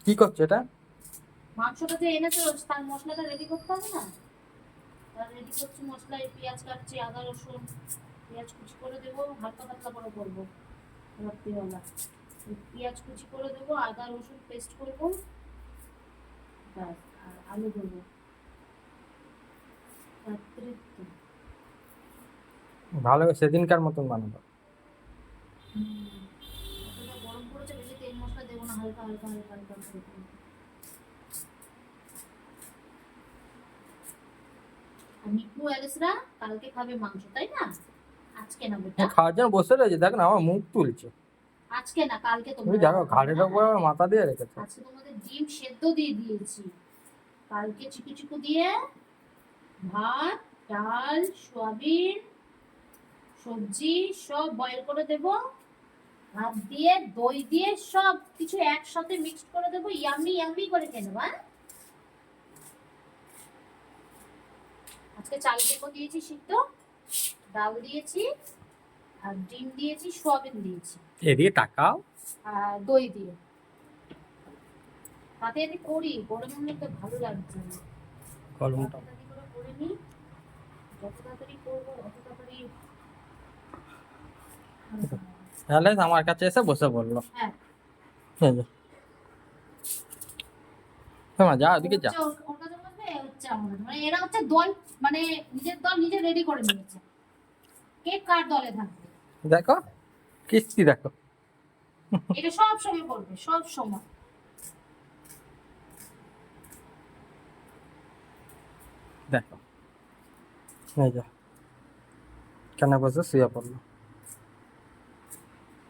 কি করছো এটা? মাংসটা যে এনেছো তার মশলাটা রেডি করতে হবে না? তার রেডি করছি মশলা, পেঁয়াজ কাটছি, আদা রসুন, পেঁয়াজ কুচি করে দেবো, হালকা পাতলা করে করবো রাত্রিবেলা। পেঁয়াজ কুচি করে দেবো, আদা রসুন পেস্ট করবো, ব্যাস। আর আলু দেবো রাত্রে। ভালো সেদিনকার মতন বানাবো। অতটা গরম পড়েছে, বেশি তেল মশলা দেবো না, হালকা হালকা হালকা হালকা করে দেবো। আর নিকু অ্যালিসরা কালকে খাবে মাংস, তাই না? আজকে না বেটা, খাওয়ার জন্য বসে রয়েছে, দেখ না আমার মুখ তুলছে। আজকে না কালকে তুমি তোমরা দেখো খাবে, ঘাড়ের উপর হ্যাঁ? মাথা দিয়ে রেখেছে। আজকে তোমাদের ডিম সেদ্ধ দিয়ে দিয়েছি, কালকে চিকু চিকু দিয়ে ভাত, ডাল, সয়াবিন, সবজি সব বয়েল করে দেব, ভাত দিয়ে দই দিয়ে সব কিছু একসাথে মিক্সড করে দেবো, ইয়ামি ইয়ামি করে খেয়ে নেবো। হ্যাঁ? আজকে চাল ডেকো দিয়েছি সিদ্ধ, ডাল দিয়েছি, আর ডিম দিয়েছি, সয়াবিন দিয়েছি, এদিকে তাকাও। আর দই দিয়ে। তাতে আমি করি, গরমের মধ্যে ভালো লাগছে না, কলমটা তাড়াতাড়ি করে করে নিই, যত তাড়াতাড়ি করবো অত তাড়াতাড়ি। তাহলে আমার কাছে এসে বসে বললো। হ্যাঁ, এই যে, তোমার যা ওদিকে যা। ওর কাছে বলবে, এ হচ্ছে আমাদের, মানে এরা হচ্ছে দল, মানে নিজের দল নিজে রেডি করে নিয়েছে, কে কার দলে থাকবে। দেখো কিস্তি দেখো। এটা সব সময় করবে, সব সময়। দেখো এই যে কেন বসে শুয়ে পড়লো,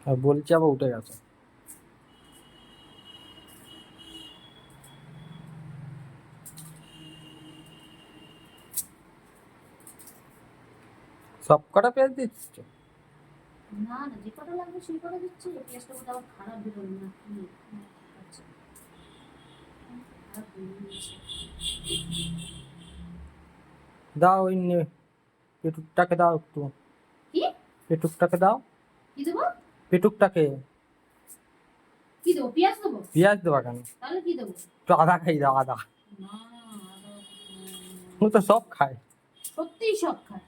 আর বলছি আবার উঠে গেছে। সব কটা পেঁয়াজ দিচ্ছ? না না, যে কটা লাগবে সেই কটা দিচ্ছি, পেঁয়াজটা বোধহয় আবার খারাপ বেরোবে না কি? আচ্ছা, খারাপ বেরিয়েছে। দাও ওই পেটুকটাকে দাও একটু, কি পেটুকটাকে দাও, কি দেবো? পেটুকটাকে। কি দেবো? পেঁয়াজ দেবো? পেঁয়াজ দেবা কেন? তাহলে কি দেবো? একটু আদা খাই দাও, আদা। না, ও তো সব খায়। সত্যিই সব খায়।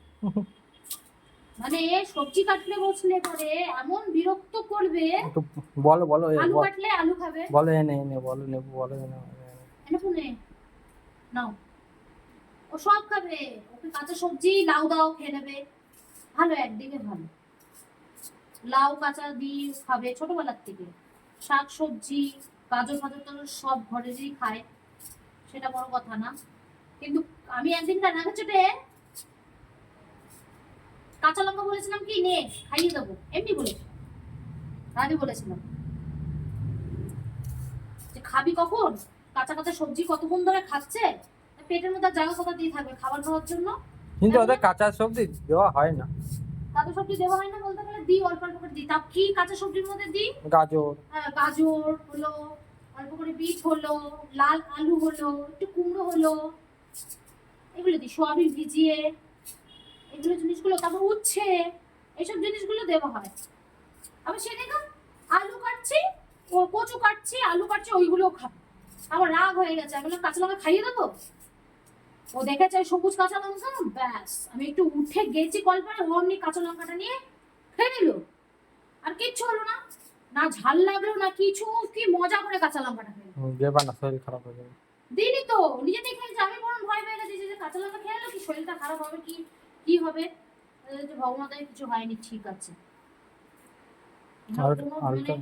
মানে সবজি কাটলে বসলে পরে এমন বিরক্ত করবে, একটু বলো বলো আলু কাটলে আলু খাবে, বলো এনে এনে বলো নেবো, বলো এনে এনে ফুনে নাও, ও সব খাবে। ওকে কাঁচা সবজি লাউ দাও, খেয়ে নেবে, ভালো, একদিকে ভালো। লাউ কাঁচা দিয়ে খাবে ছোটবেলার থেকে, শাক সবজি, গাজর ফাজর তো সব ঘরেরই খায়, সেটা বড় কথা না। কিন্তু আমি একদিন রান্না চোটে কাঁচা লঙ্কা বলেছিলাম কি নে খাইয়ে দেবো, এমনি বলেছিলাম, রানি বলেছিলাম যে খাবি কখন, কাঁচা কাঁচা সবজি কতক্ষণ ধরে খাচ্ছে, পেটের মধ্যে জায়গা কোথা দিয়ে থাকবে খাবার খাওয়ার জন্য। কিন্তু ওদের কাঁচা সবজি দেওয়া হয় না। কাঁচা সবজি দেওয়া হয় না বলতে গেলে দিই, অল্প অল্প করে দিই। তা কি কাঁচা সবজির মধ্যে দিই? গাজর। গাজর হলো, অল্প করে বিট হলো, লাল আলু হলো, একটু কুমড়ো হলো, এগুলো দিই, সোয়াবিন ভিজিয়ে, এগুলো জিনিসগুলো, তারপর উচ্ছে, এইসব জিনিসগুলো দেওয়া হয়। আবার সেদিকে আলু কাটছি, ও কচু কাটছি, আলু কাটছি, ওইগুলো খাবে। আমার রাগ হয়ে গেছে, আমি কাঁচা লঙ্কা খাইয়ে দেবো। ও দেখেছে সবুজ কাঁচা লঙ্কা, ব্যাস আমি একটু উঠে গেছি কল্পনা, ও অমনি কাঁচা লঙ্কাটা নিয়ে খেয়ে নিল, আর কিচ্ছু হলো না, না ঝাল লাগলো না কিছু, কি মজা করে কাঁচা লঙ্কাটা খেলো। দেবা না, শরীর খারাপ হয়ে যাবে। দিনই তো নিজে দেখে যে আমি বরং ভয় পেয়ে গেছি যে কাঁচা লঙ্কা খেয়ে এলো কি শরীরটা খারাপ হবে, কি কি হবে, যে ভগবান দয়ায় কিছু হয়নি, ঠিক আছে। আলুটা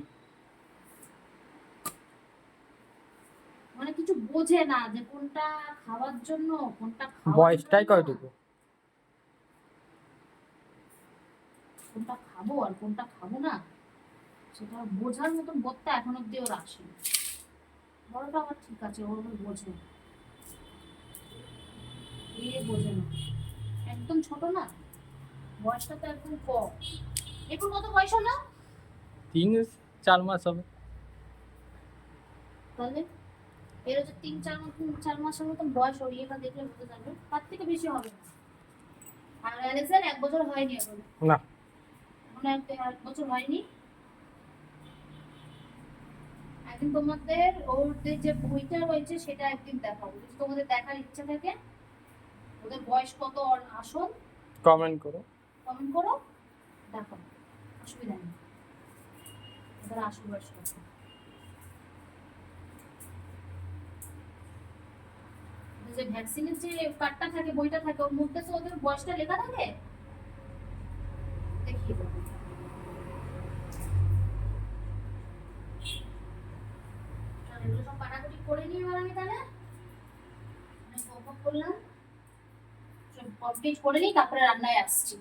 মানে কিছু বোঝে না যে কোনটা খাওয়ার জন্য, কোনটা খাওয়ার বয়সটাই জন্য, কয়টুকু? কোনটা খাবো আর কোনটা খাবো না, সেটা বোঝার মতন বোধটা এখন অব্দি ওর আসেনি। বড়টা আমার ঠিক আছে, ওর বোঝে, এ বোঝে না, একদম ছোট না, বয়সটা তো একদম কম। এখন কত বয়স হলো? 3-4 মাস হবে। তাহলে এর হচ্ছে 3-4 মাসের মতন বয়স, ওইটা দেখলে বুঝতে পারবে, তার থেকে বেশি হবে না। আর অ্যালেক্সার 1 বছর হয়নি এখন, না এখন 1 বছর হয়নি, 1 একদিন তোমাদের ওদের যে বইটা রয়েছে সেটা একদিন দেখাবো, যদি তোমাদের দেখার ইচ্ছা থাকে। ওদের বয়স কত আসল কমেন্ট করো। কমেন্ট করো, দেখো, অসুবিধা নেই। ওদের আসল বয়স কত। ওদের যে ভ্যাকসিনের যে কার্ডটা থাকে, বইটা থাকে, ওর মধ্যে তো ওদের বয়সটা লেখা থাকে, দেখিয়ে দেবো। চল, এগুলো সব কাটাকুটি করে নিয়ে এবার আমি তাহলে অনেক বকবক করলাম, সব কমপ্লিট করে নিই, তারপরে রান্নায় আসছি।